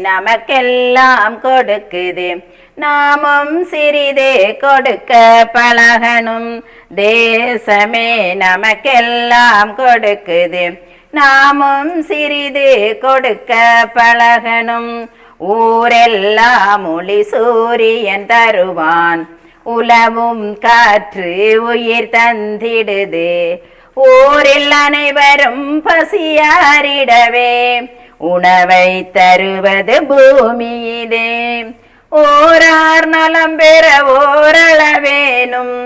நமக்கெல்லாம் கொடுக்குது, நாமும் சிறிதே கொடுக்க பழகணும். தேசமே நமக்கெல்லாம் கொடுக்குது, நாமும் சிறிதே கொடுக்க பழகணும். ஊரெல்லாம் ஒளி சூரியன் தருவான், உலவும் காற்று உயிர் தந்திடுது. ஊரில் அனைவரும் பசியாரிடவே உணவை தருவது பூமி இதே. ஓரார் நலம் பெற ஓரளவேனும்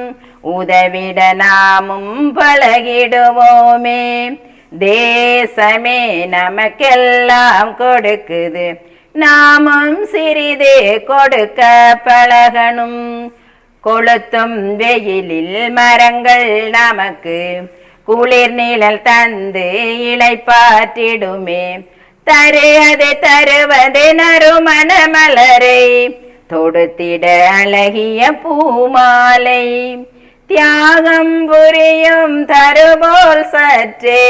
உதவிட நாமும் பழகிடுவோமே. தேசமே நமக்கெல்லாம் கொடுக்குது, நாமும் சிறிதே கொடுக்க பழகணும். கொளுத்தும் வெயிலில் மரங்கள் நமக்கு குளிர் நிழல் தந்து இளைப்பாற்றிடுமே. அதை தருவது நறுமண மலரை தொடுத்திட அழகிய பூமாலை. தியாகம் புரியும் தருபோல் சற்றே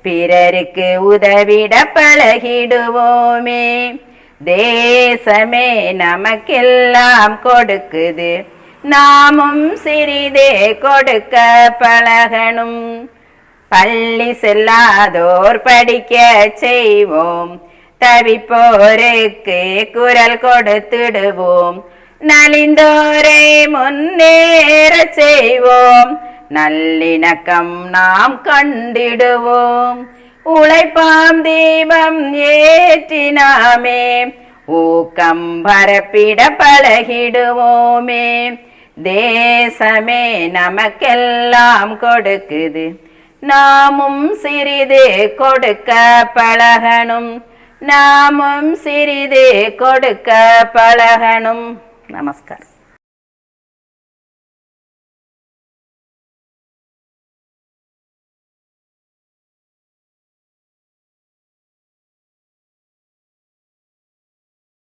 பிறருக்கு உதவிட பழகிடுவோமே. தேசமே நமக்கெல்லாம் கொடுக்குது, நாமும் சிறிதே கொடுக்க பழகணும். பள்ளி செல்லாதோர் படிக்க செய்வோம், தவிப்போருக்கு குரல் கொடுத்திடுவோம். நலிந்தோரை முன்னேற செய்வோம், நல்லிணக்கம் நாம் கண்டிடுவோம். உழைப்பாம் தீபம் ஏற்றினாமே, ஊக்கம் பரப்பிட பழகிடுவோமே. தேசமே நமக்கெல்லாம் கொடுக்குது, நாமும் சிறிதே கொடுக்க பழகணும். நாமும் சிறிதே கொடுக்க பழகணும். நமஸ்காரம்.